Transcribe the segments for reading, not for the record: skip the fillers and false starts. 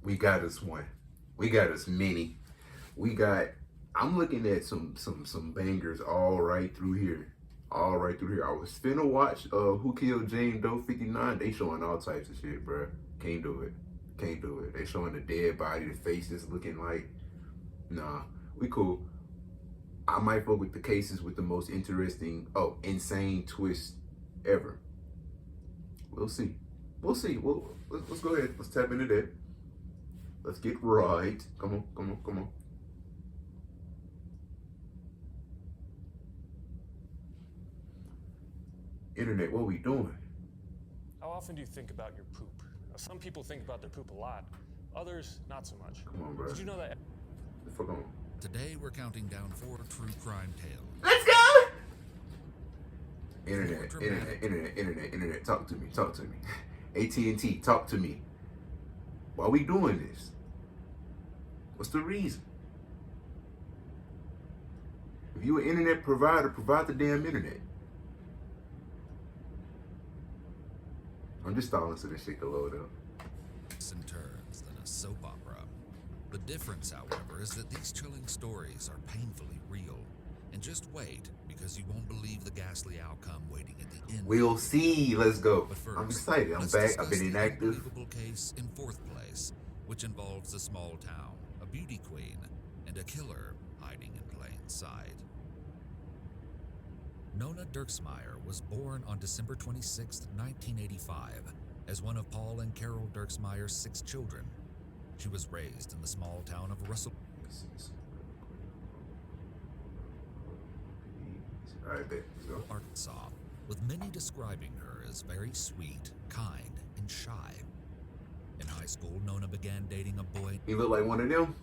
We got us one. We got us many. We got. I'm looking at some bangers all right through here. All right through here. I was finna watch Who Killed Jane Doe 59. They showing all types of shit, bro. Can't do it. Can't do it. They showing the dead body, the faces looking like, nah, we cool. I might fuck with the cases with the most interesting, insane twist ever. We'll see. We'll see. Let's go ahead. Let's tap into that. Let's get right. Come on, come on, come on. Internet, what we doing? How often do you think about your poop? Now, some people think about their poop a lot, others not so much. Come on, bro. Did you know that? The fuck on. Today we're counting down 4 true crime tales. Let's go! Internet, talk to me, talk to me. AT&T, talk to me. Why are we doing this? What's the reason? If you an internet provider, provide the damn internet. I'm just stalling so this shit can load up. And turns than a soap opera. The difference, however, is that these chilling stories are painfully real. And just wait, because you won't believe the ghastly outcome waiting at the end. We'll see. Let's go. But first, I'm excited. I'm back. I've been inactive. Unbelievable case in 4th place, which involves a small town, a beauty queen, and a killer hiding in plain sight. Nona Dirksmeyer was born on December 26, 1985, as one of Paul and Carol Dirksmeyer's 6 children. She was raised in the small town of Russell, Arkansas, with many describing her as very sweet, kind, and shy. In high school, Nona began dating a boy. He looked like one of them.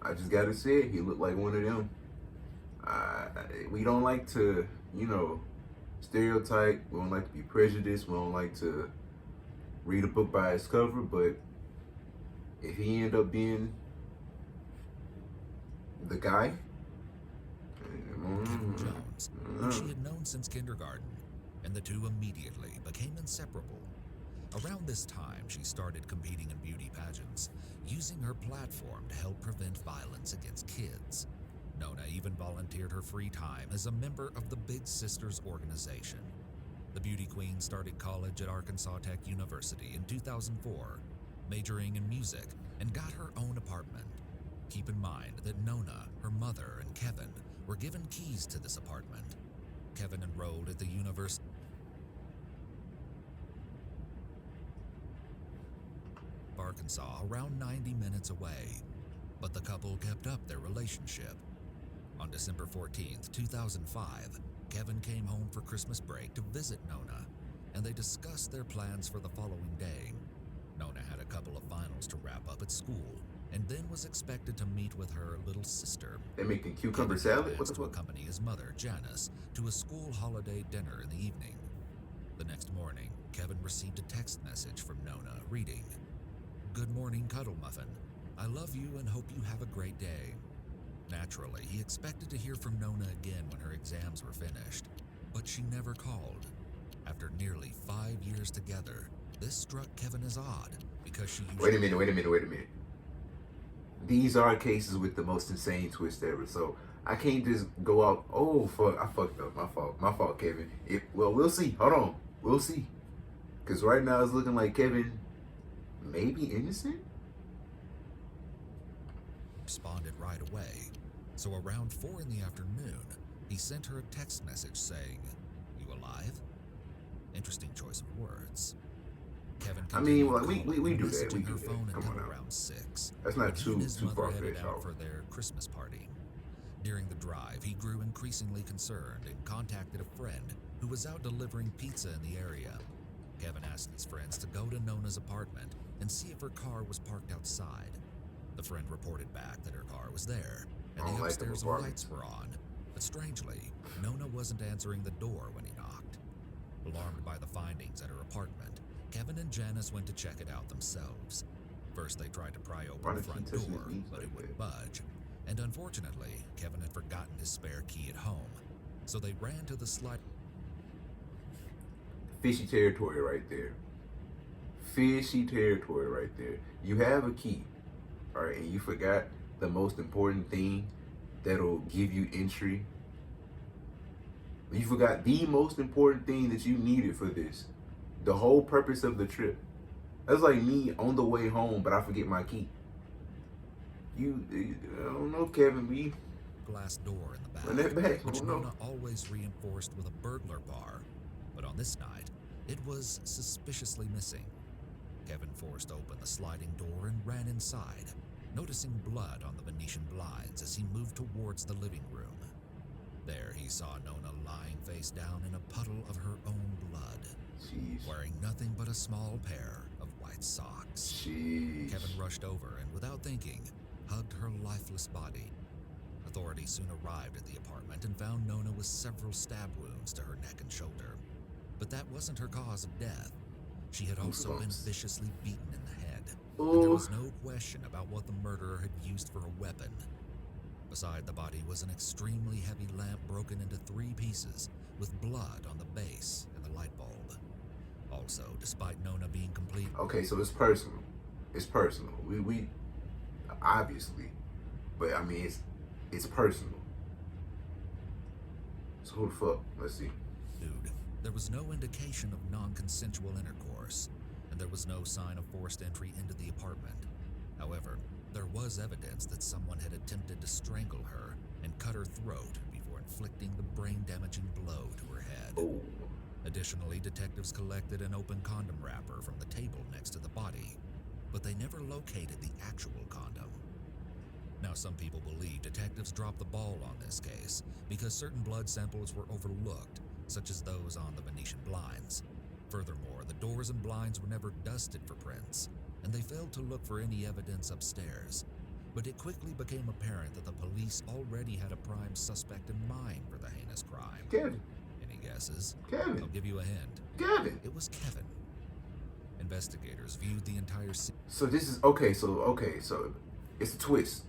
I just gotta say it. He looked like one of them. We don't like to, stereotype. We don't like to be prejudiced. We don't like to read a book by its cover. But if he ended up being the guy, Kevin Jones, who she had known since kindergarten, and the two immediately became inseparable. Around this time, she started competing in beauty pageants, using her platform to help prevent violence against kids. Nona even volunteered her free time as a member of the Big Sisters organization. The beauty queen started college at Arkansas Tech University in 2004, majoring in music, and got her own apartment. Keep in mind that Nona, her mother, and Kevin were given keys to this apartment. Kevin enrolled at the University of Arkansas, around 90 minutes away, but the couple kept up their relationship. On December 14th, 2005, Kevin came home for Christmas break to visit Nona, and they discussed their plans for the following day. Nona had a couple of finals to wrap up at school, and then was expected to meet with her little sister. They making cucumber Kevin salad? plans What the to fuck? accompany his mother, Janice, to a school holiday dinner in the evening. The next morning, Kevin received a text message from Nona reading, "Good morning, Cuddle Muffin. I love you and hope you have a great day." Naturally, he expected to hear from Nona again when her exams were finished, but she never called. After nearly 5 years together, this struck Kevin as odd because she usually... Wait a minute. These are cases with the most insane twist ever, so I can't just go out, oh, fuck, I fucked up, my fault, Kevin. We'll see, hold on, we'll see. Because right now it's looking like Kevin may be innocent? responded right away. So around 4 in the afternoon, he sent her a text message saying, "You alive?" Interesting choice of words. Kevin continued we do that. messaging We do her that. phone Come until on now. around 6. That's not when he too and his mother headed far-fetched, out y'all. for their Christmas party. During the drive, he grew increasingly concerned and contacted a friend who was out delivering pizza in the area. Kevin asked his friends to go to Nona's apartment and see if her car was parked outside. The friend reported back that her car was there, and the upstairs lights were on. But strangely, Nona wasn't answering the door when he knocked. Alarmed by the findings at her apartment, Kevin and Janice went to check it out themselves. First, they tried to pry open the front door, but it wouldn't budge. And unfortunately, Kevin had forgotten his spare key at home. So they ran to the slide. Fishy territory right there. fishy territory right there. You have a key, all right, and you forgot the most important thing that'll give you entry. You forgot the most important thing that you needed for this. The whole purpose of the trip. That's like me on the way home, but I forget my key. I don't know, Kevin. Glass door in the Run that back, back. I which don't know. Nona always reinforced with a burglar bar. But on this night, it was suspiciously missing. Kevin forced open the sliding door and ran inside, noticing blood on the Venetian blinds as he moved towards the living room. There he saw Nona lying face down in a puddle of her own blood, Jeez. wearing nothing but a small pair of white socks. Jeez. Kevin rushed over and, without thinking, hugged her lifeless body. Authorities soon arrived at the apartment and found Nona with several stab wounds to her neck and shoulder. But that wasn't her cause of death. She had also been viciously beaten in the head, and there was no question about what the murderer had used for a weapon. Beside the body was an extremely heavy lamp broken into 3 pieces, with blood on the base and the light bulb. Also, despite Nona being complete... Okay, so it's personal. It's personal. We obviously, but I mean it's personal. So who the fuck? Let's see. Dude, there was no indication of non-consensual intercourse, and there was no sign of forced entry into the apartment. However, there was evidence that someone had attempted to strangle her and cut her throat before inflicting the brain-damaging blow to her head. Oh. Additionally, detectives collected an open condom wrapper from the table next to the body, but they never located the actual condom. Now, some people believe detectives dropped the ball on this case because certain blood samples were overlooked, such as those on the Venetian blinds. Furthermore, the doors and blinds were never dusted for prints, and they failed to look for any evidence upstairs. But it quickly became apparent that the police already had a prime suspect in mind for the heinous crime. Kevin. Any guesses? Kevin. I'll give you a hint. Kevin. It was Kevin. Investigators viewed the entire scene. So this is okay. So it's a twist.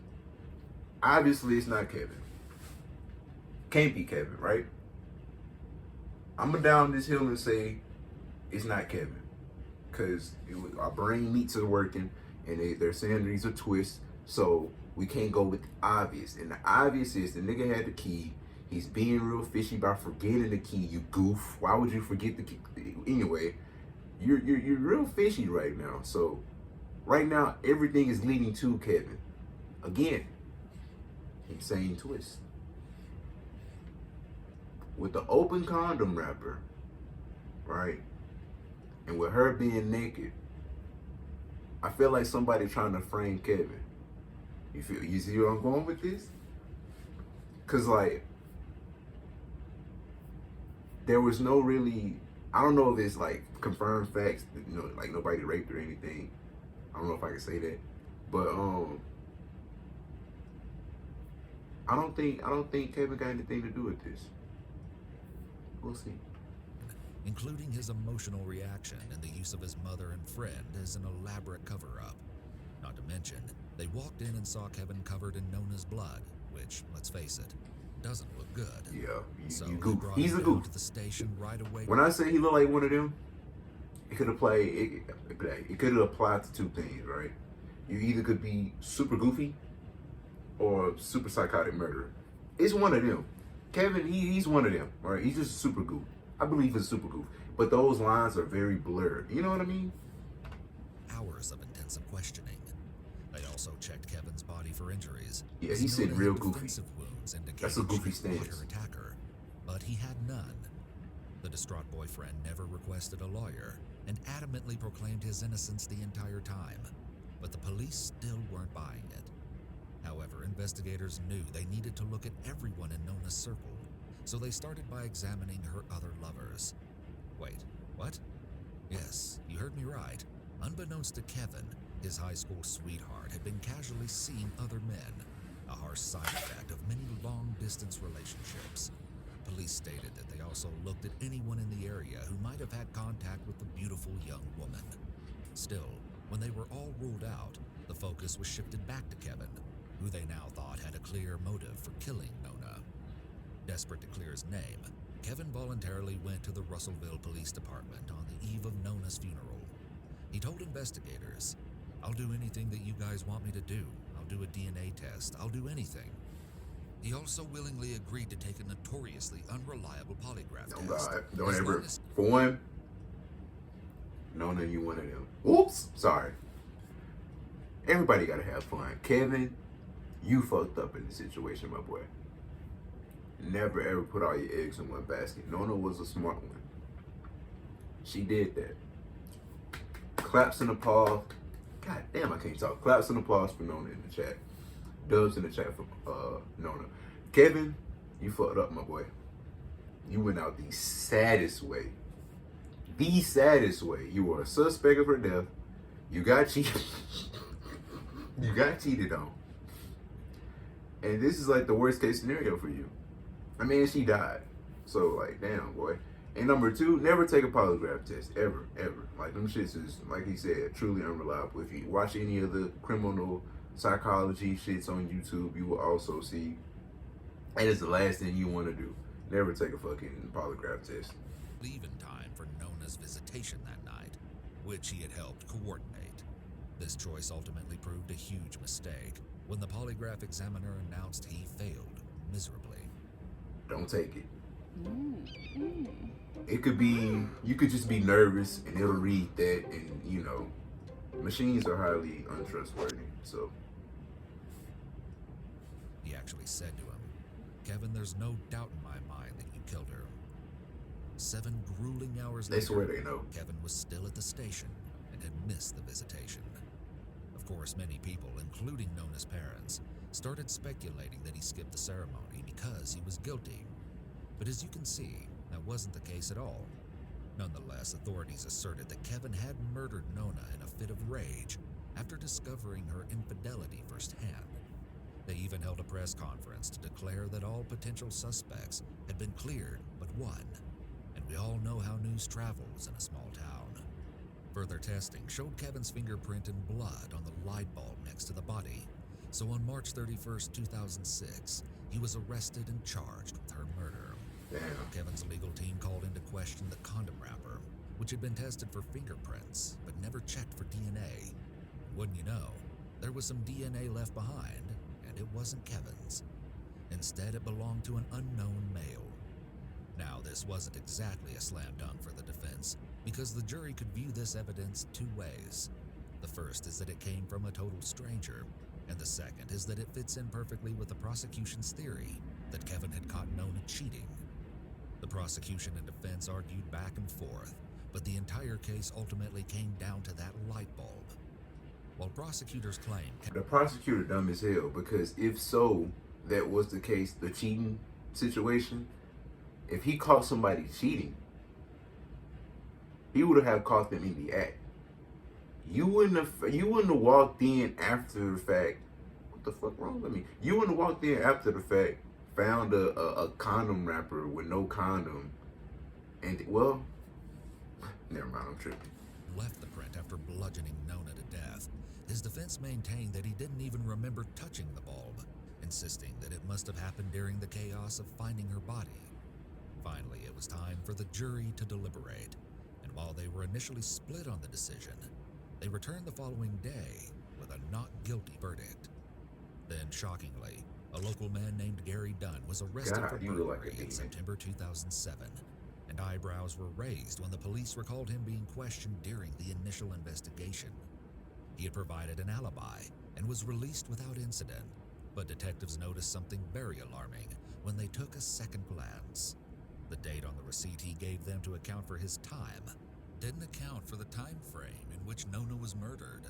Obviously, it's not Kevin. Can't be Kevin, right? I'm gonna down this hill and say it's not Kevin, because our brain meats are working, and they're saying these are twists. So we can't go with the obvious, and the obvious is the nigga had the key. He's being real fishy by forgetting the key. You goof. Why would you forget the key? Anyway, you're real fishy right now. So right now everything is leading to Kevin. Again, insane twist. With the open condom wrapper, right? And with her being naked, I feel like somebody trying to frame Kevin. You see where I'm going with this? Cause like there was no really, I don't know if it's like confirmed facts, you know, like nobody raped or anything. I don't know if I can say that. But I don't think Kevin got anything to do with this. We'll see. Including his emotional reaction and the use of his mother and friend as an elaborate cover-up. Not to mention, they walked in and saw Kevin covered in Nona's blood, which, let's face it, doesn't look good. Yeah, So you they goof. brought He's him a down goof. to the station right away. When I say he looked like one of them, it could have played. It could have applied to 2 things, right? You either could be super goofy or super psychotic murderer. It's one of them. Kevin, he's one of them, right? He's just super goof. I believe he's super goof, but those lines are very blurred. You know what I mean? Hours of intensive questioning. They also checked Kevin's body for injuries. Yeah, as he said Nona real had goofy. defensive wounds indicating That's a goofy she had fought stance. her attacker, but he had none. The distraught boyfriend never requested a lawyer and adamantly proclaimed his innocence the entire time, but the police still weren't buying it. However, investigators knew they needed to look at everyone in Nona's circle, so they started by examining her other lovers. Wait, what? Yes, you heard me right. Unbeknownst to Kevin, his high school sweetheart had been casually seeing other men, a harsh side effect of many long-distance relationships. Police stated that they also looked at anyone in the area who might have had contact with the beautiful young woman. Still, when they were all ruled out, the focus was shifted back to Kevin, who they now thought had a clear motive for killing Nona. Desperate to clear his name, Kevin voluntarily went to the Russellville Police Department on the eve of Nona's funeral. He told investigators, "I'll do anything that you guys want me to do. I'll do a DNA test. I'll do anything." He also willingly agreed to take a notoriously unreliable polygraph Oh test. God, don't as ever. long as- For one, Nona, you one of them. Oops, sorry. Everybody gotta have fun. Kevin, you fucked up in the situation, my boy. Never ever put all your eggs in one basket. Nona was a smart one. She did that. Claps and applause. God damn, I can't talk. Claps and applause for Nona in the chat. Dubs in the chat for Nona. Kevin, you fucked up, my boy. You went out the saddest way. The saddest way. You were a suspect of her death. You got cheated. You got cheated on. And this is like the worst case scenario for you. I mean, she died. So, like, damn, boy. And number two, never take a polygraph test. Ever, ever. Like, them shits is, like he said, truly unreliable. If you watch any of the criminal psychology shits on YouTube, you will also see that is the last thing you want to do. Never take a fucking polygraph test. leave in time for Nona's visitation that night, which he had helped coordinate. This choice ultimately proved a huge mistake when the polygraph examiner announced he failed miserably. Don't take it. It could be, you could just be nervous and it'll read that, and you know, machines are highly untrustworthy. So He actually said to him, "Kevin, there's no doubt in my mind that you killed her." 7 grueling hours they later, swear they know. Kevin was still at the station and had missed the visitation. Of course, many people, including Nona's parents, started speculating that he skipped the ceremony because he was guilty. But as you can see, that wasn't the case at all. Nonetheless, authorities asserted that Kevin had murdered Nona in a fit of rage after discovering her infidelity firsthand. They even held a press conference to declare that all potential suspects had been cleared but one. And we all know how news travels in a small town. Further testing showed Kevin's fingerprint and blood on the light bulb next to the body. So on March 31st, 2006, he was arrested and charged with her murder. Damn. Kevin's legal team called into question the condom wrapper, which had been tested for fingerprints but never checked for DNA. Wouldn't you know, there was some DNA left behind, and it wasn't Kevin's. Instead, it belonged to an unknown male. Now, this wasn't exactly a slam dunk for the defense, because the jury could view this evidence 2 ways. The first is that it came from a total stranger, and the second is that it fits in perfectly with the prosecution's theory that Kevin had caught Nona cheating. The prosecution and defense argued back and forth, but the entire case ultimately came down to that light bulb. While prosecutors claim The prosecutor dumb as hell, because if so, that was the case, the cheating situation. If he caught somebody cheating, he would have caught them in the act. You wouldn't have walked in after the fact. What the fuck wrong with me? You wouldn't have walked in after the fact, found a condom wrapper with no condom, and well, never mind, I'm tripping. left the print after bludgeoning Nona to death. His defense maintained that he didn't even remember touching the bulb, insisting that it must have happened during the chaos of finding her body. Finally, it was time for the jury to deliberate, and while they were initially split on the decision, they returned the following day with a not guilty verdict. Then, shockingly, a local man named Gary Dunn was arrested God, for you look like a burglary in demon. September 2007, and eyebrows were raised when the police recalled him being questioned during the initial investigation. He had provided an alibi and was released without incident, but detectives noticed something very alarming when they took a second glance. The date on the receipt he gave them to account for his time didn't account for the time frame in which Nona was murdered.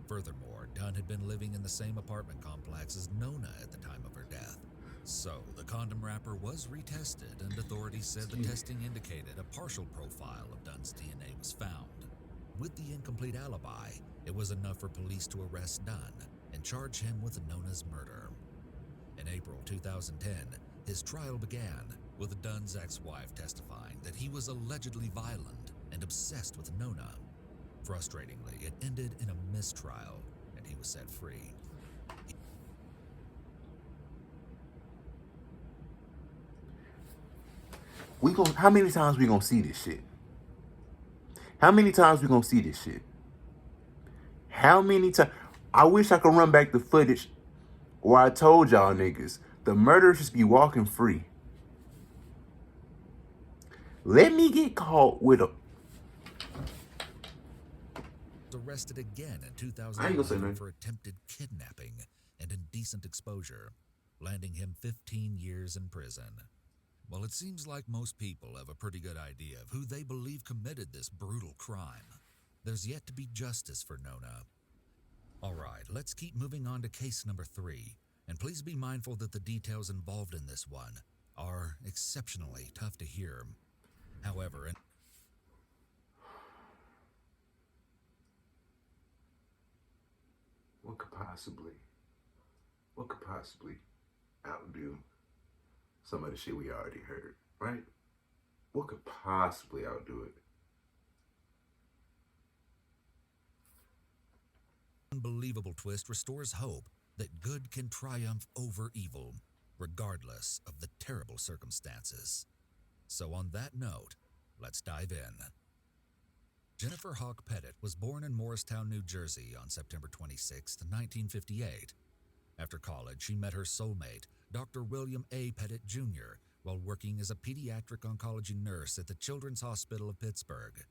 Furthermore, Dunn had been living in the same apartment complex as Nona at the time of her death. So, the condom wrapper was retested, and authorities said the testing indicated a partial profile of Dunn's DNA was found. With the incomplete alibi, it was enough for police to arrest Dunn and charge him with Nona's murder. In April 2010, his trial began, with Dunn's ex-wife testifying that he was allegedly violent and obsessed with Nona. Frustratingly, it ended in a mistrial, and he was set free. How many times we gonna see this shit? How many times we gonna see this shit? How many times? I wish I could run back the footage where I told y'all niggas the murderers just be walking free. Let me get caught with a. Arrested again in I ain't gonna say 2011 nothing. for attempted kidnapping and indecent exposure, landing him 15 years in prison. Well, it seems like most people have a pretty good idea of who they believe committed this brutal crime. There's yet to be justice for Nona. All right, let's keep moving on to case number 3, and please be mindful that the details involved in this one are exceptionally tough to hear. However, What could possibly outdo some of the shit we already heard, right? What could possibly outdo it? unbelievable twist restores hope that good can triumph over evil, regardless of the terrible circumstances. So on that note, let's dive in. Jennifer Hawk Pettit was born in Morristown, New Jersey on September 26, 1958. After college, she met her soulmate, Dr. William A. Pettit Jr., while working as a pediatric oncology nurse at the Children's Hospital of Pittsburgh.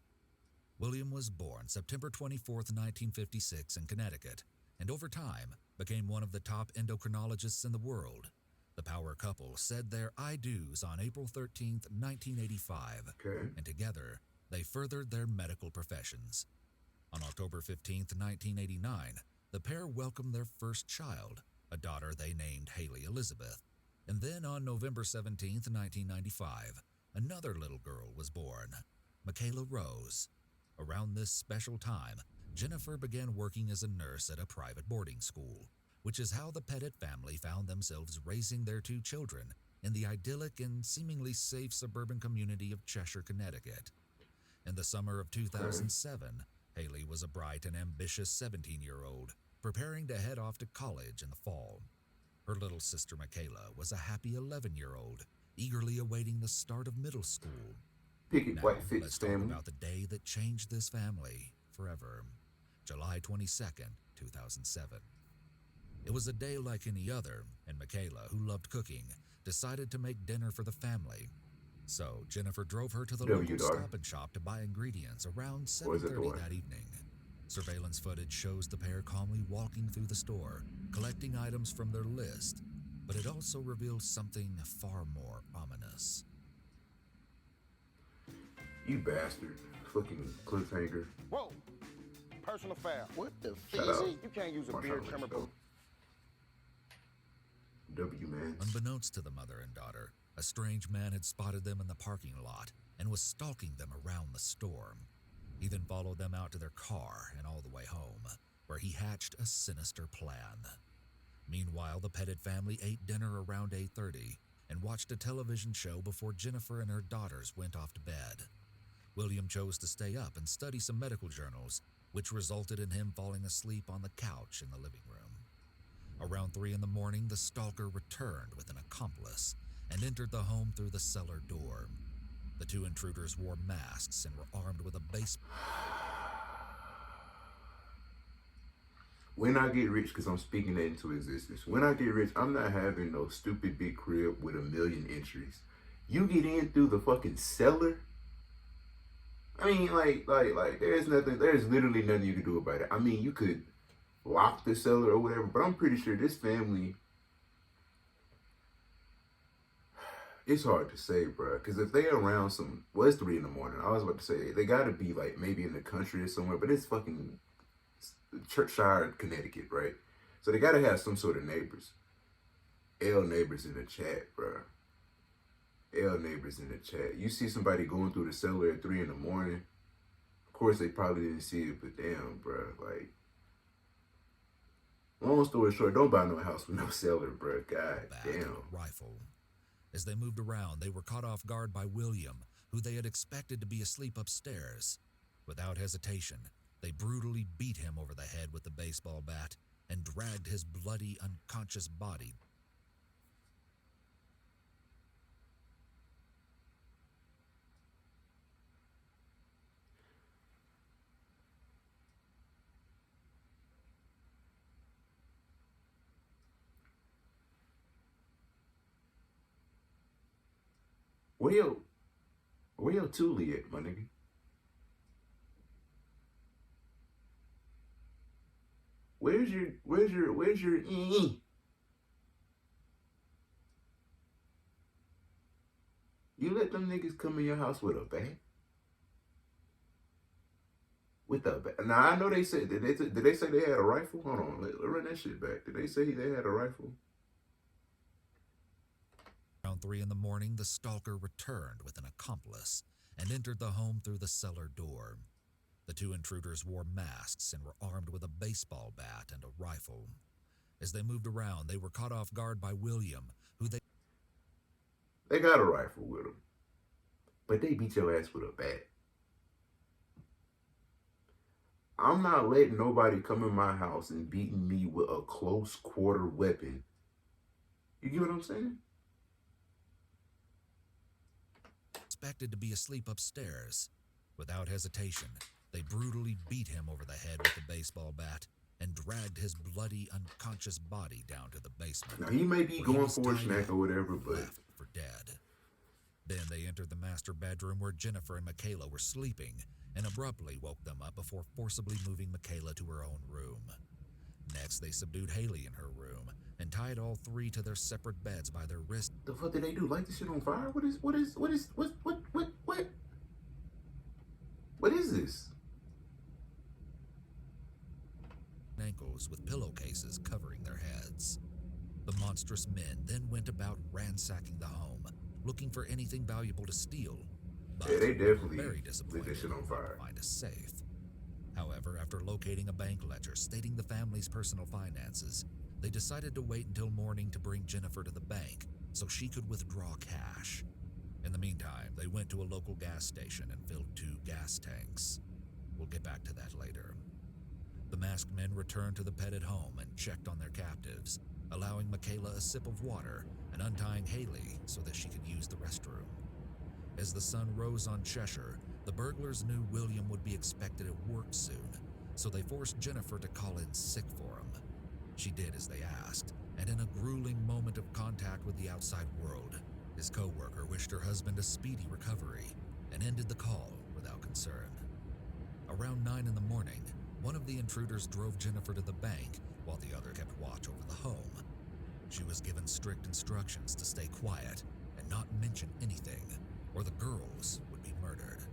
William was born September 24, 1956 in Connecticut, and over time became one of the top endocrinologists in the world. The power couple said their I do's on April 13, 1985, Okay. and together they furthered their medical professions. On October 15, 1989, the pair welcomed their first child, a daughter they named Haley Elizabeth. And then on November 17, 1995, another little girl was born, Michaela Rose. Around this special time, Jennifer began working as a nurse at a private boarding school, which is how the Pettit family found themselves raising their 2 children in the idyllic and seemingly safe suburban community of Cheshire, Connecticut. In the summer of 2007, Haley was a bright and ambitious 17-year-old, preparing to head off to college in the fall. Her little sister Michaela was a happy 11-year-old, eagerly awaiting the start of middle school. Picket Now, White Fitz let's talk family. about the day that changed this family forever. July 22nd, 2007. It was a day like any other, and Michaela, who loved cooking, decided to make dinner for the family. So Jennifer drove her to the W local daughter. Stop and Shop to buy ingredients around Or is it 7:30 daughter? that evening. Surveillance footage shows the pair calmly walking through the store, collecting items from their list, but it also reveals something far more ominous. You bastard. Fucking cliffhanger. Whoa! Personal foul. What the Shout out. You can't use a Marshall beard Lynch, trimmer. though. W man. Unbeknownst to the mother and daughter, a strange man had spotted them in the parking lot and was stalking them around the store. He then followed them out to their car and all the way home, where he hatched a sinister plan. Meanwhile, the Pettit family ate dinner around 8:30 and watched a television show before Jennifer and her daughters went off to bed. William chose to stay up and study some medical journals, which resulted in him falling asleep on the couch in the living room. Around 3 in the morning, the stalker returned with an accomplice and entered the home through the cellar door. The 2 intruders wore masks and were armed with a baseball. When I get rich, because I'm speaking that into existence, when I get rich, I'm not having no stupid big crib with 1,000,000 entries. You get in through the fucking cellar. I mean, like, there's literally nothing you can do about it. I mean, you could lock the cellar or whatever, but I'm pretty sure this family, it's hard to say, bro. Because if they're around well, it's 3 in the morning. I was about to say, they gotta be, like, maybe in the country or somewhere, but it's fucking Cheshire, Connecticut, right? So they gotta have some sort of neighbors. L neighbors in the chat, bro. L neighbors in the chat. You see somebody going through the cellar at 3 in the morning. Of course, they probably didn't see it, but damn, bro. Like, long story short, don't buy no house with no cellar, bro. God Bag damn. and a rifle. As they moved around, they were caught off guard by William, who they had expected to be asleep upstairs. Without hesitation, they brutally beat him over the head with the baseball bat and dragged his bloody, unconscious body. where your Thule at, my nigga? Where's your You let them niggas come in your house with a bat? With a bat? Now I know they said did they say they had a rifle? Hold on, let's run that shit back. Did they say they had a rifle? Around 3 in the morning, the stalker returned with an accomplice and entered the home through the cellar door. The two intruders wore masks and were armed with a baseball bat and a rifle. As they moved around, they were caught off guard by William, who They got a rifle with them, but they beat your ass with a bat. I'm not letting nobody come in my house and beating me with a close quarter weapon. You get what I'm saying? expected to be asleep upstairs. Without hesitation, they brutally beat him over the head with the baseball bat and dragged his bloody, unconscious body down to the basement. Now, he may be where going was for a tied snack up or whatever, and but left for dead. Then they entered the master bedroom where Jennifer and Michaela were sleeping and abruptly woke them up before forcibly moving Michaela to her own room. Next, they subdued Haley in her room and tied all three to their separate beds by their wrists. the fuck did they do? Light this shit on fire? What is this? Ankles with pillowcases covering their heads. The monstrous men then went about ransacking the home, looking for anything valuable to steal. But Yeah, they definitely very lit disappointed this shit on fire. to find a safe. However, after locating a bank ledger stating the family's personal finances, they decided to wait until morning to bring Jennifer to the bank so she could withdraw cash. In the meantime, they went to a local gas station and filled 2 gas tanks. We'll get back to that later. The masked men returned to the petted home and checked on their captives, allowing Michaela a sip of water and untying Haley so that she could use the restroom. As the sun rose on Cheshire, the burglars knew William would be expected at work soon, so they forced Jennifer to call in sick for him. She did as they asked, and in a grueling moment of contact with the outside world, his co-worker wished her husband a speedy recovery and ended the call without concern. Around 9 in the morning, one of the intruders drove Jennifer to the bank while the other kept watch over the home. She was given strict instructions to stay quiet and not mention anything, or the girls would be murdered.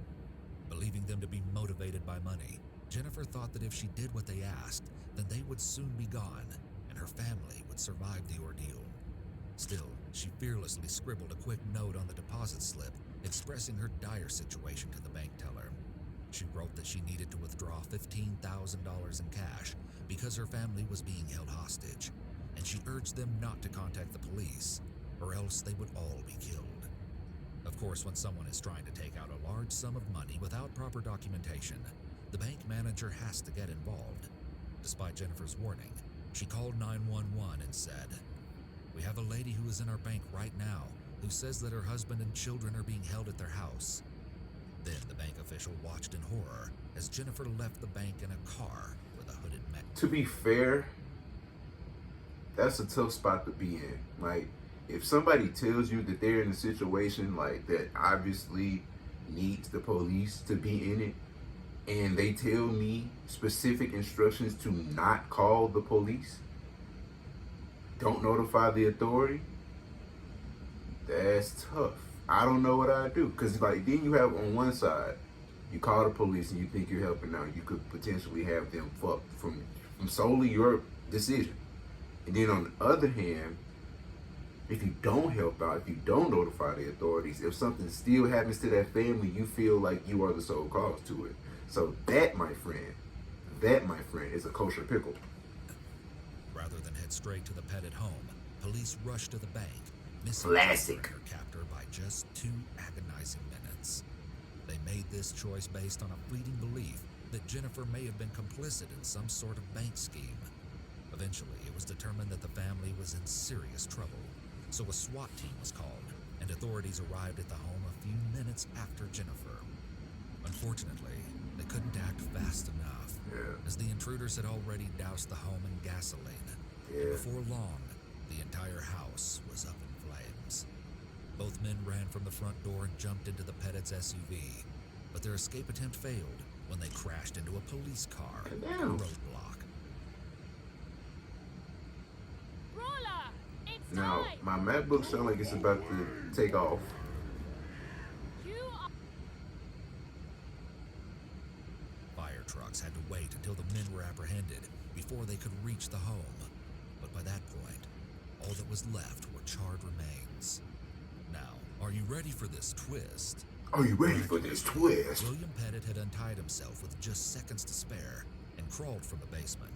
Believing them to be motivated by money, Jennifer thought that if she did what they asked, then they would soon be gone, and her family would survive the ordeal. Still, she fearlessly scribbled a quick note on the deposit slip, expressing her dire situation to the bank teller. She wrote that she needed to withdraw $15,000 in cash because her family was being held hostage, and she urged them not to contact the police, or else they would all be killed. Of course, when someone is trying to take out a large sum of money without proper documentation, the bank manager has to get involved. Despite Jennifer's warning, she called 911 and said, "We have a lady who is in our bank right now who says that her husband and children are being held at their house." Then the bank official watched in horror as Jennifer left the bank in a car with a hooded man. To be fair, that's a tough spot to be in. Like, if somebody tells you that they're in a situation like that obviously needs the police to be in it, and they tell me specific instructions to not call the police, don't notify the authority, that's tough. I don't know what I'd do. Because, like, then you have on one side, you call the police and you think you're helping out. You could potentially have them fucked from solely your decision. And then on the other hand, if you don't help out, if you don't notify the authorities, if something still happens to that family, you feel like you are the sole cause to it. So that, my friend, is a kosher pickle. Rather than head straight to the petted home, police rushed to the bank, missing Classic. Jennifer and her captor by just 2 agonizing minutes. They made this choice based on a fleeting belief that Jennifer may have been complicit in some sort of bank scheme. Eventually, it was determined that the family was in serious trouble, so a SWAT team was called, and authorities arrived at the home a few minutes after Jennifer. Unfortunately, they couldn't act fast enough, as the intruders had already doused the home in gasoline. And before long, the entire house was up in flames. Both men ran from the front door and jumped into the Pettit's SUV, but their escape attempt failed when they crashed into a police car at a Damn. roadblock. Brawler, it's Now, time. my MacBook sounds like it's about to take off. You are Fire trucks had to wait until the men were apprehended before they could reach the home. But by that point, all that was left were charred remains. Now, are you ready for this twist? Are you ready for this twist? William Pettit had untied himself with just seconds to spare and crawled from the basement.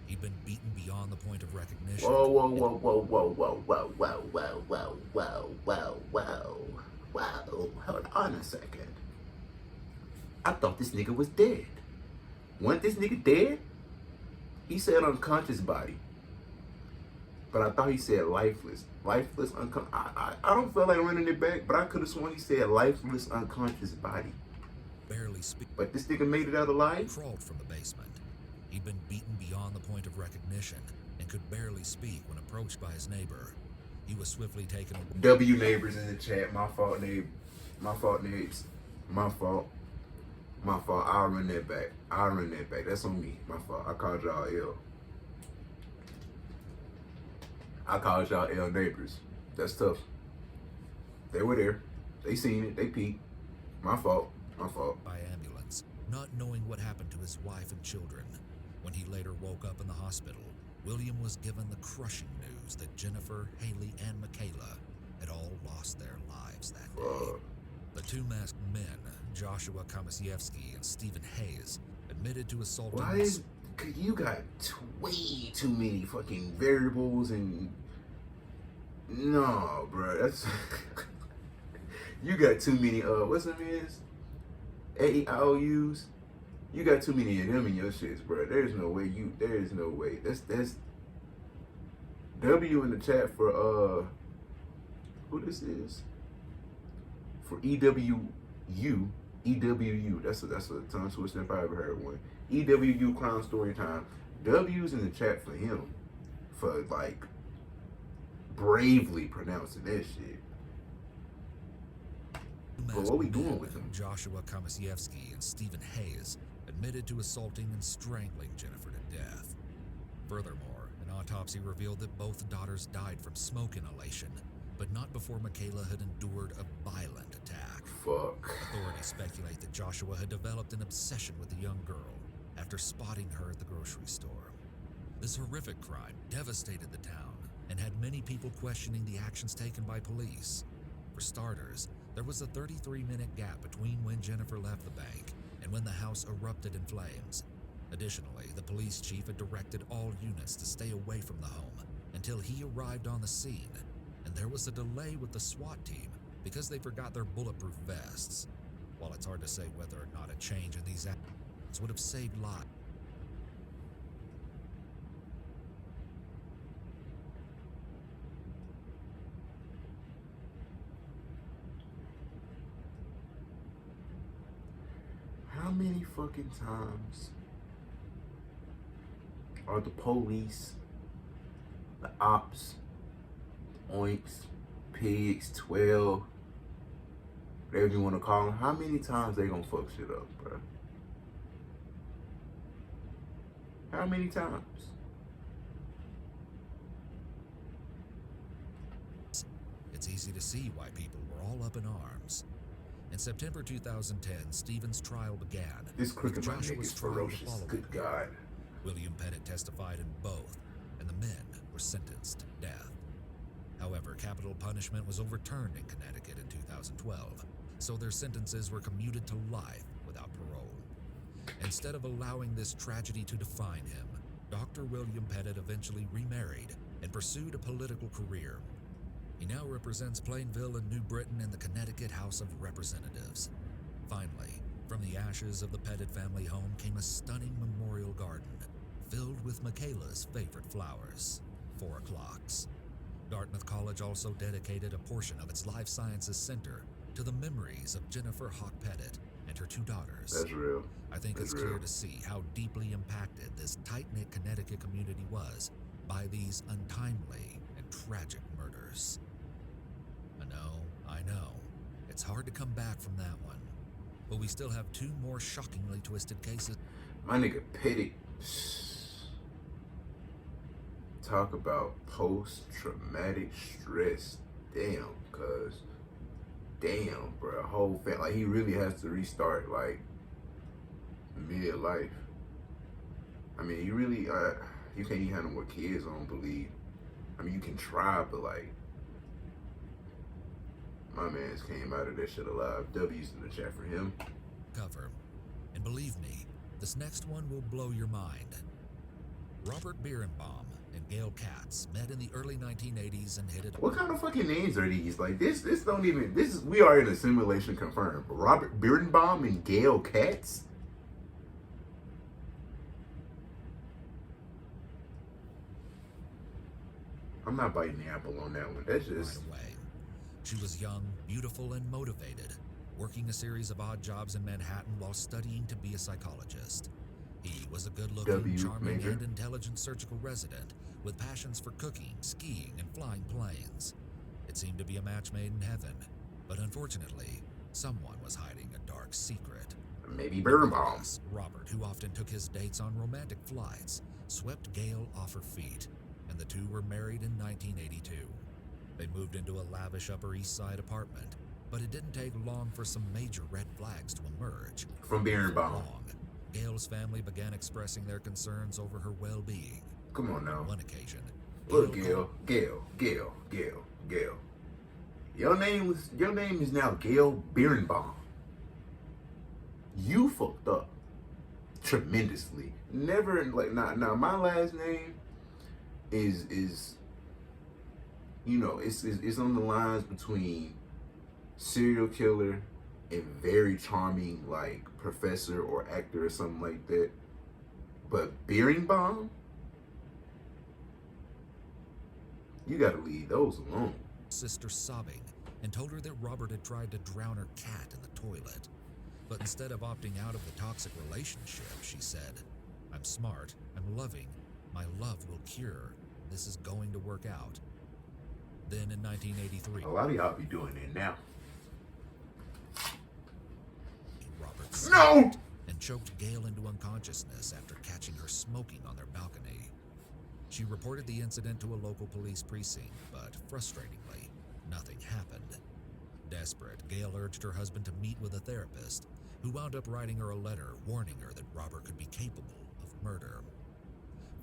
He'd been beaten beyond the point of recognition. Whoa, whoa, whoa, whoa, whoa, whoa, whoa, whoa, whoa, whoa, whoa, whoa, whoa, whoa. Hold on a second. I thought this nigga was dead. Wasn't this nigga dead? He said unconscious body. But I thought he said lifeless. Lifeless, unconscious. I don't feel like running it back, but I could have sworn he said lifeless, unconscious body. Barely speak. But this nigga made it out alive? Crawled from the basement. He'd been beaten beyond the point of recognition and could barely speak when approached by his neighbor. He was swiftly taken away. W neighbors in the chat. My fault, neighbor. My fault, neighbors. My fault. My fault. I'll run that back. I'll run that back. That's on me. My fault. I called y'all ill. I called y'all ill neighbors. That's tough. They were there. They seen it. They peeked. My fault. My fault. By ambulance, not knowing what happened to his wife and children. When he later woke up in the hospital, William was given the crushing news that Jennifer, Haley, and Michaela had all lost their lives that day. The two masked men, Joshua Komasiewski and Stephen Hayes, admitted to assaulting. Why is... You got way too many fucking variables and... No, bro. That's... You got too many, what's them is? AIOUs? You got too many of them in your shits, bro. There's no way there is no way. That's W in the chat for, who this is? For EWU. That's a tongue twister if I ever heard one. EWU Crime Story Time. W's in the chat for him. For, like, bravely pronouncing that shit. But what we doing with him? Joshua Komasiewski and Stephen Hayes admitted to assaulting and strangling Jennifer to death. Furthermore, an autopsy revealed that both daughters died from smoke inhalation, but not before Michaela had endured a violent attack. Fuck. Authorities speculate that Joshua had developed an obsession with the young girl after spotting her at the grocery store. This horrific crime devastated the town and had many people questioning the actions taken by police. For starters, there was a 33-minute gap between when Jennifer left the bank and when the house erupted in flames. Additionally, the police chief had directed all units to stay away from the home until he arrived on the scene, and there was a delay with the SWAT team because they forgot their bulletproof vests. While it's hard to say whether or not a change in these actions would have saved lives, How many fucking times are the police, the ops, oinks, pigs, 12, whatever you want to call them, how many times they gonna fuck shit up, bro? How many times? it's easy to see why people were all up in arms. In September 2010, Stephen's trial began. This crooked with my nigga Joshua's is trial the ferocious. following Good year. God. William Pettit testified in both, and the men were sentenced to death. However, capital punishment was overturned in Connecticut in 2012, so their sentences were commuted to life without parole. Instead of allowing this tragedy to define him, Dr. William Pettit eventually remarried and pursued a political career. He now represents Plainville and New Britain in the Connecticut House of Representatives. Finally, from the ashes of the Pettit family home came a stunning memorial garden filled with Michaela's favorite flowers, 4 o'clocks. Dartmouth College also dedicated a portion of its Life Sciences Center to the memories of Jennifer Hawk Pettit and her 2 daughters. That's real. I think That's it's clear real. to see how deeply impacted this tight-knit Connecticut community was by these untimely and tragic murders. I know. It's hard to come back from that one. But we still have 2 more shockingly twisted cases. My nigga Pettit. Talk about post-traumatic stress. Damn, cuz. Damn, bro. Whole family. Like, he really has to restart, like, mid-life. I mean, you really, you can't even have no more kids, I don't believe. I mean, you can try, but, like, my man's came out of that shit alive. W's in the chat for him. Cover. And believe me, this next one will blow your mind. Robert Birnbaum and Gail Katz met in the early 1980s and hit it. What kind of fucking names are these? Like, this don't even, we are in a simulation confirmed. Robert Birnbaum and Gail Katz? I'm not biting the apple on that one. That's just... Right away. She was young, beautiful, and motivated, working a series of odd jobs in Manhattan while studying to be a psychologist. He was a good-looking, charming, and intelligent surgical resident with passions for cooking, skiing, and flying planes. It seemed to be a match made in heaven, but unfortunately, someone was hiding a dark secret. Maybe Birnbaum. Robert, who often took his dates on romantic flights, swept Gail off her feet, and the two were married in 1982. They moved into a lavish Upper East Side apartment, but it didn't take long for some major red flags to emerge. From Birnbaum. Gail's family began expressing their concerns over her well-being. Come on now. On one occasion, Look, Gail. Your name is now Gail Birnbaum. You fucked up tremendously. Never like now my last name is you know, it's on the lines between serial killer and very charming like professor or actor or something like that. But Birnbaum, you gotta leave those alone. Sister sobbing and told her that Robert had tried to drown her cat in the toilet. But instead of opting out of the toxic relationship, she said, "I'm smart, I'm loving, my love will cure. This is going to work out." Then in 1983, A lot of y'all be doing it now. Robert No! snapped and choked Gail into unconsciousness after catching her smoking on their balcony. She reported the incident to a local police precinct, but frustratingly, nothing happened. Desperate, Gail urged her husband to meet with a therapist, who wound up writing her a letter warning her that Robert could be capable of murder.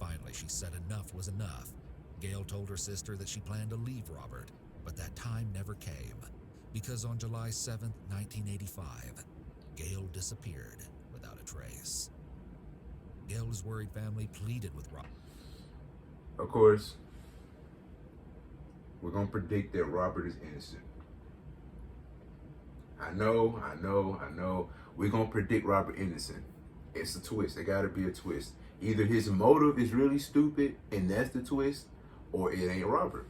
Finally, she said enough was enough. Gail told her sister that she planned to leave Robert, but that time never came, because on July 7th, 1985, Gail disappeared without a trace. Gail's worried family pleaded with Robert. Of course, we're gonna predict that Robert is innocent. I know. We're gonna predict Robert innocent. It's a twist. There gotta be a twist. Either his motive is really stupid and that's the twist, or it ain't Robert.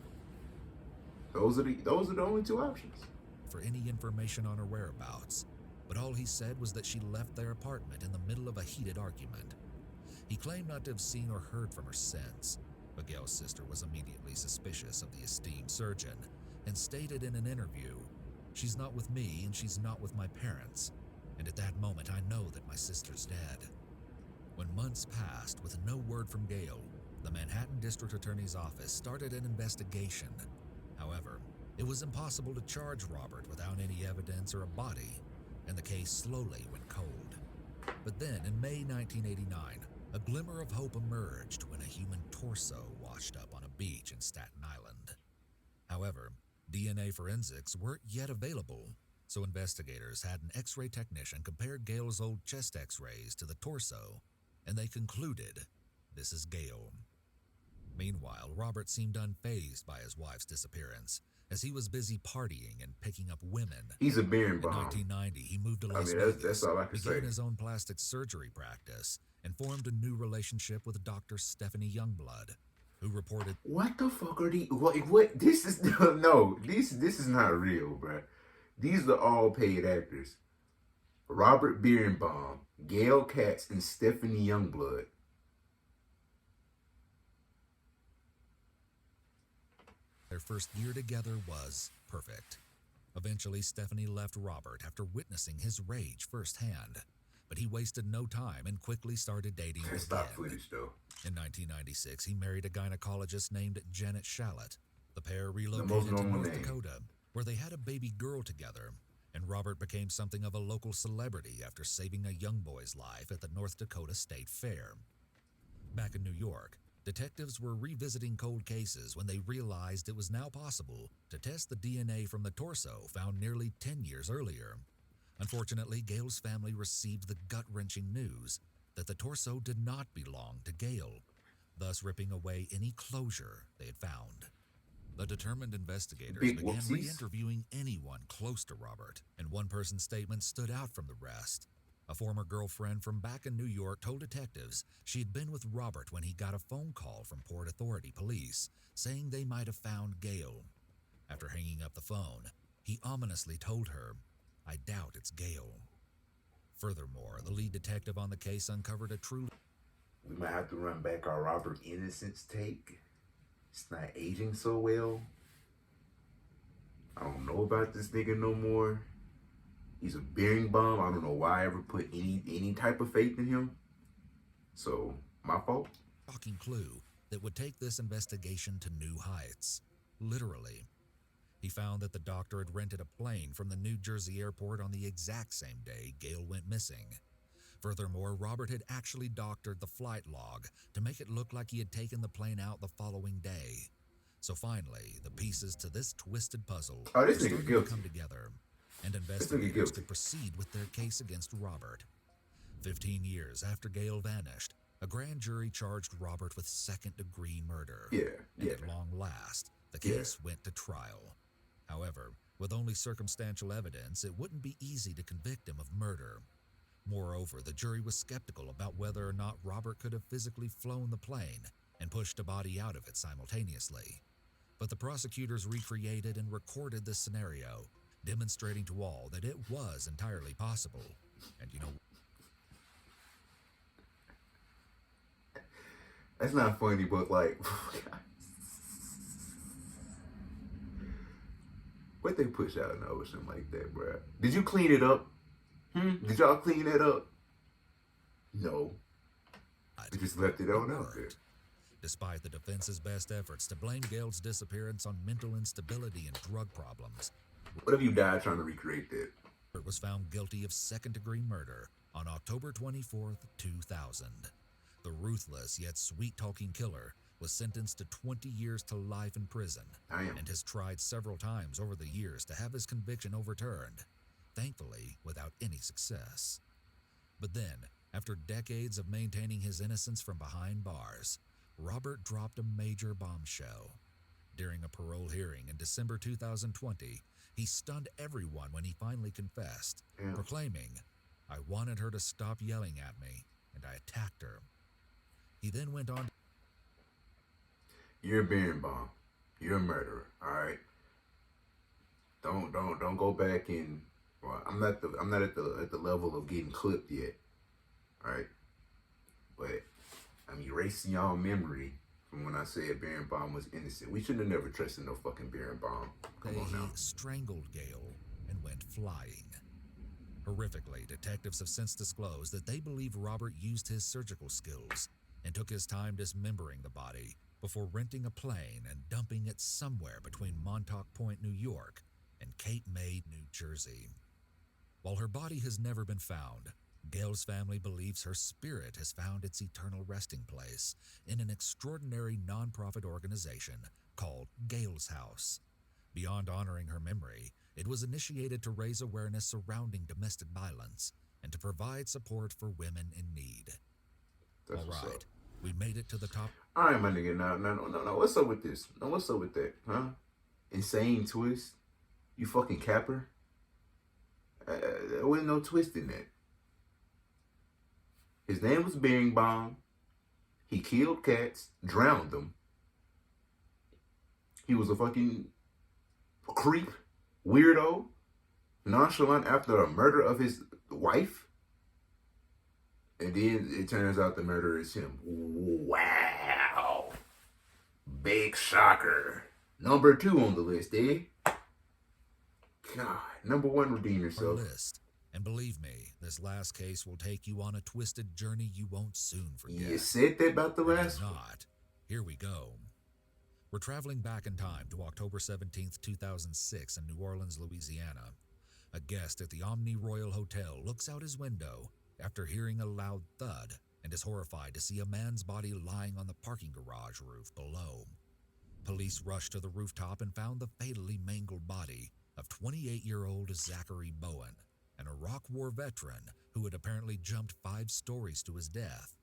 Those are the only two options. For any information on her whereabouts, but all he said was that she left their apartment in the middle of a heated argument. He claimed not to have seen or heard from her since, but Gail's sister was immediately suspicious of the esteemed surgeon and stated in an interview, "She's not with me and she's not with my parents, and at that moment I know that my sister's dead." When months passed with no word from Gail, the Manhattan District Attorney's Office started an investigation. However, it was impossible to charge Robert without any evidence or a body, and the case slowly went cold. But then, in May 1989, a glimmer of hope emerged when a human torso washed up on a beach in Staten Island. However, DNA forensics weren't yet available, so investigators had an X-ray technician compare Gail's old chest X-rays to the torso, and they concluded this is Gail. Meanwhile, Robert seemed unfazed by his wife's disappearance, as he was busy partying and picking up women. He's a In Birnbaum. 1990, he moved to Las that's Vegas, all I can began say. his own plastic surgery practice, and formed a new relationship with Dr. Stephanie Youngblood, who reported What the fuck are these? What? This is no. This is not real, bruh. These are all paid actors. Robert Birnbaum, Gail Katz, and Stephanie Youngblood. Their first year together was perfect. Eventually, Stephanie left Robert after witnessing his rage firsthand, but he wasted no time and quickly started dating That's again. stock footage, though. In 1996, he married a gynecologist named Janet Shallett. The pair most relocated to normal North name. Dakota, where they had a baby girl together, and Robert became something of a local celebrity after saving a young boy's life at the North Dakota State Fair. Back in New York, detectives were revisiting cold cases when they realized it was now possible to test the DNA from the torso found nearly 10 years earlier. Unfortunately, Gail's family received the gut-wrenching news that the torso did not belong to Gail, thus ripping away any closure they had found. The determined investigators Big began whoopsies. re-interviewing anyone close to Robert, and one person's statement stood out from the rest. A former girlfriend from back in New York told detectives she had been with Robert when he got a phone call from Port Authority police saying they might have found Gail. After hanging up the phone, he ominously told her, "I doubt it's Gail." Furthermore, the lead detective on the case uncovered a true We might have to run back our Robert Innocence take. It's not aging so well. I don't know about this nigga no more. He's a bearing bomb. I don't know why I ever put any type of faith in him. So, my fault. shocking clue that would take this investigation to new heights. Literally. He found that the doctor had rented a plane from the New Jersey airport on the exact same day Gail went missing. Furthermore, Robert had actually doctored the flight log to make it look like he had taken the plane out the following day. So finally, the pieces to this twisted puzzle Oh, this were nigga starting to guilty. come together, and nigga investigators guilty. could proceed with their case against Robert. 15 years after Gail vanished, a grand jury charged Robert with second-degree murder. Yeah, And yeah. at long last, the Yeah. case went to trial. However, with only circumstantial evidence, it wouldn't be easy to convict him of murder. Moreover, the jury was skeptical about whether or not Robert could have physically flown the plane and pushed a body out of it simultaneously. But the prosecutors recreated and recorded this scenario, demonstrating to all that it was entirely possible. And you know, That's not funny, but like, what they push out in the ocean like that, bruh? Did you clean it up? Did y'all clean that up? No. They just left it on out there. worked. Despite the defense's best efforts to blame Gail's disappearance on mental instability and drug problems, What if you died trying to recreate that? Robert was found guilty of second-degree murder on October 24th, 2000. The ruthless yet sweet-talking killer was sentenced to 20 years to life in prison Damn. and has tried several times over the years to have his conviction overturned, thankfully without any success. But then, after decades of maintaining his innocence from behind bars, Robert dropped a major bombshell. During a parole hearing in December 2020, he stunned everyone when he finally confessed, Damn. proclaiming, "I wanted her to stop yelling at me, and I attacked her." He then went on You're a bearing bomb. You're a murderer. All right. Don't go back and. Well, I'm not at the level of getting clipped yet. All right. But I'm erasing y'all memory from when I said Baron Bomb was innocent. We should have never trusted no fucking Baron Bomb. Come say on now. he strangled Gail and went flying. Horrifically, detectives have since disclosed that they believe Robert used his surgical skills and took his time dismembering the body before renting a plane and dumping it somewhere between Montauk Point, New York, and Cape May, New Jersey. While her body has never been found, Gail's family believes her spirit has found its eternal resting place in an extraordinary nonprofit organization called Gail's House. Beyond honoring her memory, it was initiated to raise awareness surrounding domestic violence and to provide support for women in need. That's All what's right, up. we made it to the top. All right, my nigga. No. What's up with this? No, what's up with that? Huh? Insane twist. You fucking capper. There wasn't no twist in that. His name was Bing Bomb. He killed cats, drowned them. He was a fucking creep, weirdo, nonchalant after the murder of his wife. And then it turns out the murderer is him. Wow. Big shocker. Number 2 on the list, eh? God, number 1, redeem Our yourself. list. And believe me, this last case will take you on a twisted journey you won't soon forget. You said that about the And if last one. not, here we go. We're traveling back in time to October 17th, 2006 in New Orleans, Louisiana. A guest at the Omni Royal Hotel looks out his window after hearing a loud thud and is horrified to see a man's body lying on the parking garage roof below. Police rushed to the rooftop and found the fatally mangled body of 28-year-old Zachary Bowen, an Iraq War veteran who had apparently jumped 5 stories to his death.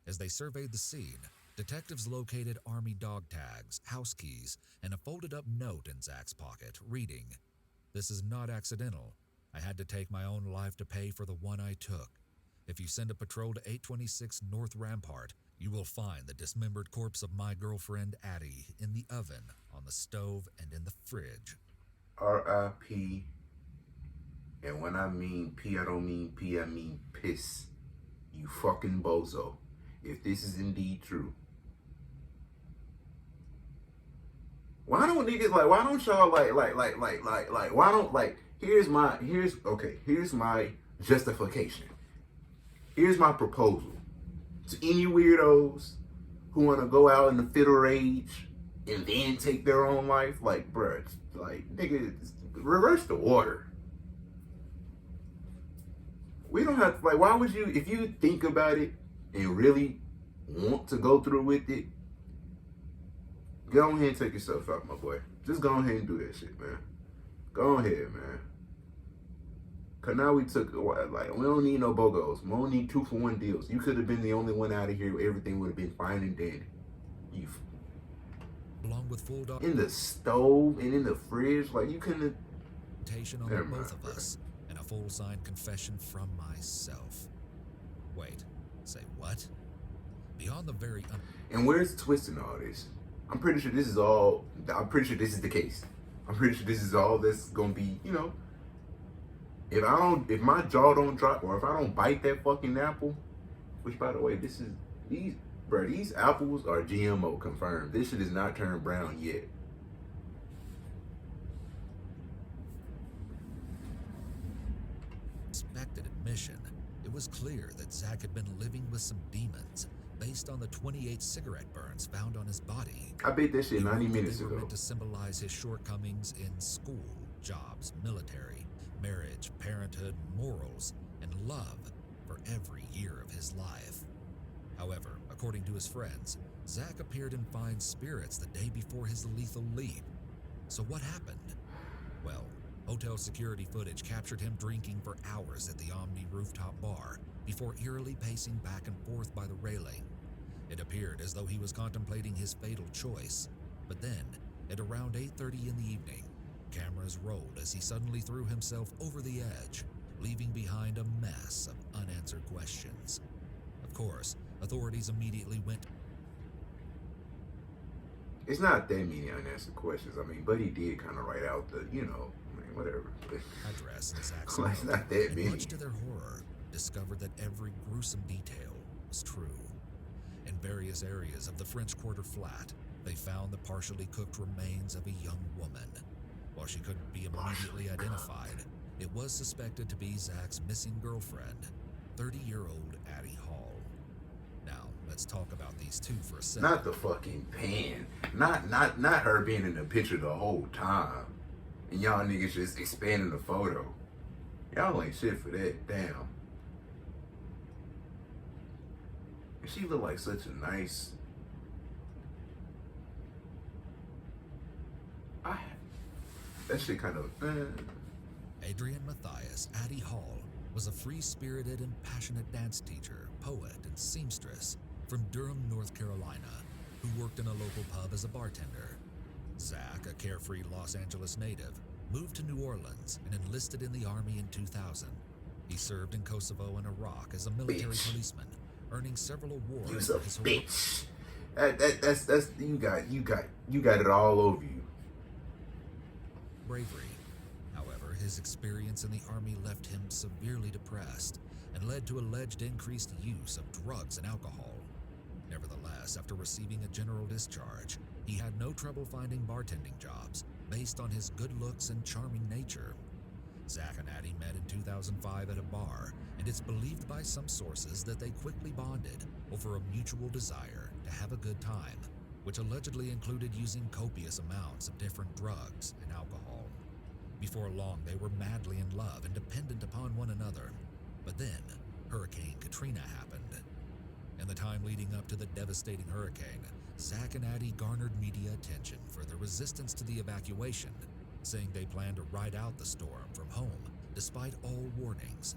As they surveyed the scene, detectives located army dog tags, house keys, and a folded-up note in Zach's pocket, reading, "This is not accidental. I had to take my own life to pay for the one I took. If you send a patrol to 826 North Rampart, you will find the dismembered corpse of my girlfriend Addie in the oven, on the stove, and in the fridge." R.I.P. And when I mean P, I don't mean P, I mean piss. You fucking bozo. If this is indeed true. Why don't niggas why don't y'all why don't here's my justification. Here's my proposal to any weirdos who want to go out in the fit of rage and then take their own life. Like, bruh, nigga, reverse the order. We don't have to, why would you, if you think about it and really want to go through with it, go ahead and take yourself out, my boy. Just go ahead and do that shit, man. Go ahead, man. Cause now we took, we don't need no BOGOs. We don't need 2-for-1 deals. You could have been the only one out of here. Everything would have been fine and dandy. You Along with full in the stove and in the fridge, you couldn't have. documentation on Never the both mind, of us, and a full signed confession from myself. Wait, say what? Beyond the very And where's the twist in all this? I'm pretty sure this is all. I'm pretty sure this is the case. I'm pretty sure this is all that's gonna be. If my jaw don't drop, or if I don't bite that fucking apple, which by the way, these apples are GMO confirmed. This shit is not turned brown yet. unexpected admission, it was clear that Zach had been living with some demons based on the 28 cigarette burns found on his body. I bet that shit He 90 wrote that minutes they were ago. meant to symbolize his shortcomings in school, jobs, military, marriage, parenthood, morals, and love for every year of his life. However, according to his friends, Zach appeared in fine spirits the day before his lethal leap. So what happened? Well, hotel security footage captured him drinking for hours at the Omni rooftop bar before eerily pacing back and forth by the railing. It appeared as though he was contemplating his fatal choice. But then, at around 8:30 in the evening, cameras rolled as he suddenly threw himself over the edge, leaving behind a mess of unanswered questions. Of course, authorities immediately went. It's not that many unanswered questions. I mean, Buddy did kind of write out the, whatever. Address in Zach's Well, it's note, not that and many. much to their horror, discovered that every gruesome detail was true. In various areas of the French Quarter flat, they found the partially cooked remains of a young woman. While she couldn't be immediately identified, it was suspected to be Zach's missing girlfriend, 30-year-old Addie Hall. Now, let's talk about these two for a second. Not the fucking pan. Not her being in the picture the whole time. And y'all niggas just expanding the photo. Y'all ain't shit for that. Damn. And she looked like such a nice. That shit kind of. Adrienne Matthias, Addie Hall, was a free-spirited and passionate dance teacher, poet, and seamstress from Durham, North Carolina, who worked in a local pub as a bartender. Zach, a carefree Los Angeles native, moved to New Orleans and enlisted in the Army in 2000. He served in Kosovo and Iraq as a military policeman, earning several awards You's a for his heroic bitch. That's you got it all over you. bravery. However, his experience in the Army left him severely depressed and led to alleged increased use of drugs and alcohol. Nevertheless, Nonetheless, after receiving a general discharge, he had no trouble finding bartending jobs based on his good looks and charming nature. Zach and Addie met in 2005 at a bar, and it's believed by some sources that they quickly bonded over a mutual desire to have a good time, which allegedly included using copious amounts of different drugs and alcohol. Before long, they were madly in love and dependent upon one another. But then, Hurricane Katrina happened. In the time leading up to the devastating hurricane, Zach and Addie garnered media attention for their resistance to the evacuation, saying they planned to ride out the storm from home despite all warnings.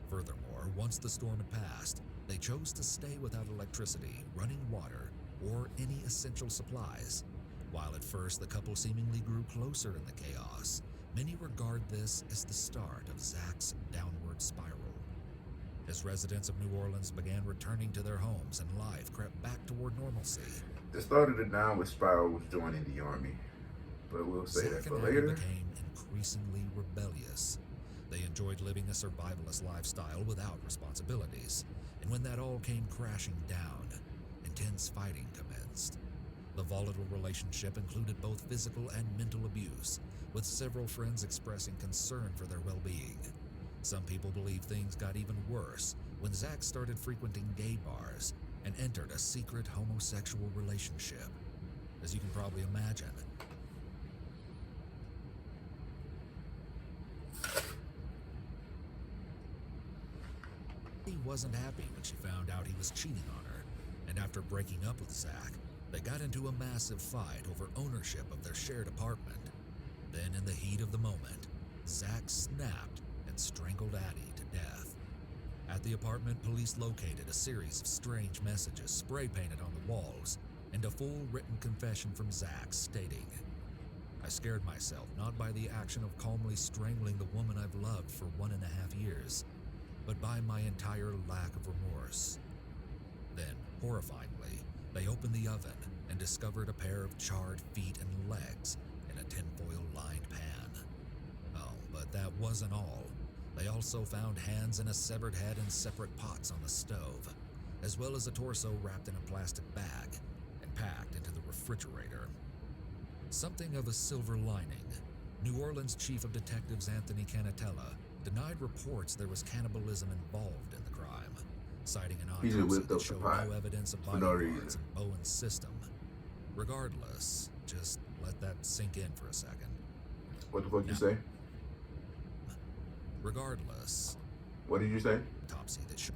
Furthermore, once the storm had passed, they chose to stay without electricity, running water, or any essential supplies. While at first the couple seemingly grew closer in the chaos, many regard this as the start of Zach's downward spiral. As residents of New Orleans began returning to their homes and life crept back toward normalcy, The start of the downward spiral was joining the army, but we'll say Zach that for and Addie later. became increasingly rebellious. They enjoyed living a survivalist lifestyle without responsibilities, and when that all came crashing down, intense fighting commenced. The volatile relationship included both physical and mental abuse, with several friends expressing concern for their well-being. Some people believe things got even worse when Zach started frequenting gay bars and entered a secret homosexual relationship. As you can probably imagine, he wasn't happy when she found out he was cheating on her, and after breaking up with Zach, they got into a massive fight over ownership of their shared apartment. Then, in the heat of the moment, Zach snapped and strangled Addie to death. At the apartment, police located a series of strange messages spray-painted on the walls and a full written confession from Zach stating, "I scared myself not by the action of calmly strangling the woman I've loved for 1.5 years, but by my entire lack of remorse." Then, horrifyingly, they opened the oven and discovered a pair of charred feet and legs in a tinfoil-lined pan. Oh, but that wasn't all. They also found hands and a severed head in separate pots on the stove, as well as a torso wrapped in a plastic bag and packed into the refrigerator. Something of a silver lining, New Orleans Chief of Detectives Anthony Canatella denied reports there was cannibalism involved in the crime, citing an He just autopsy whipped that up the showed pot no evidence of for body no parts reason. in Bowen's system. Regardless, just let that sink in for a second. What the fuck you Now- say? Regardless, What did you say? autopsy that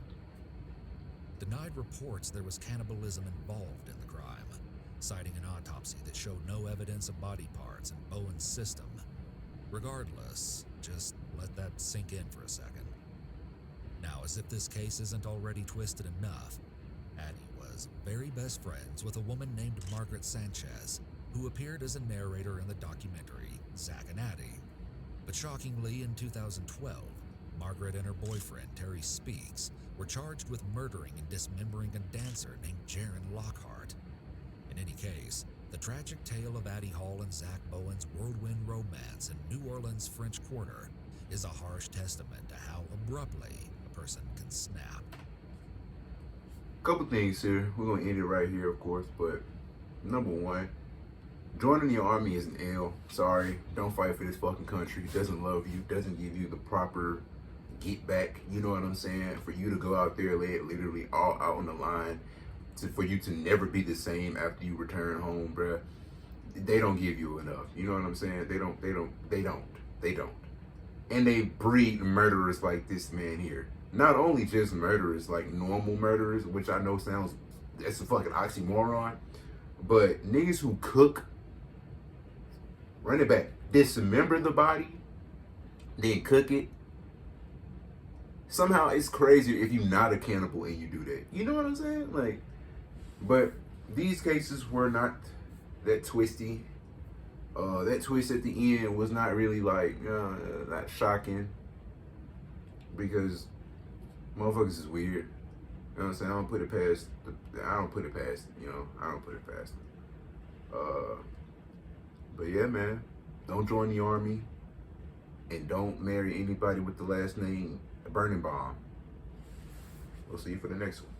denied reports there was cannibalism involved in the crime, citing an autopsy that showed no evidence of body parts in Bowen's system. Regardless, just let that sink in for a second. Now, as if this case isn't already twisted enough, Addie was very best friends with a woman named Margaret Sanchez, who appeared as a narrator in the documentary Zach and Addie. But shockingly, in 2012, Margaret and her boyfriend, Terry Speaks, were charged with murdering and dismembering a dancer named Jaron Lockhart. In any case, the tragic tale of Addie Hall and Zach Bowen's whirlwind romance in New Orleans' French Quarter is a harsh testament to how abruptly a person can snap. Couple things here. We're gonna end it right here, of course. But number one, joining the army is an L. Sorry, don't fight for this fucking country. It doesn't love you. Doesn't give you the proper get back. You know what I'm saying? For you to go out there, lay it literally all out on the line, for you to never be the same after you return home, bruh. They don't give you enough. You know what I'm saying? They don't. And they breed murderers like this man here. Not only just murderers, like normal murderers, which I know sounds, that's a fucking oxymoron, but niggas who cook, run it back, dismember the body, then cook it. Somehow it's crazier if you're not a cannibal and you do that. You know what I'm saying? Like, but these cases were not that twisty. That twist at the end was not really like, not shocking, because motherfuckers is weird. You know what I'm saying? I don't put it past, I don't put it past them. But yeah, man, don't join the army and don't marry anybody with the last name Birnbaum. We'll see you for the next one.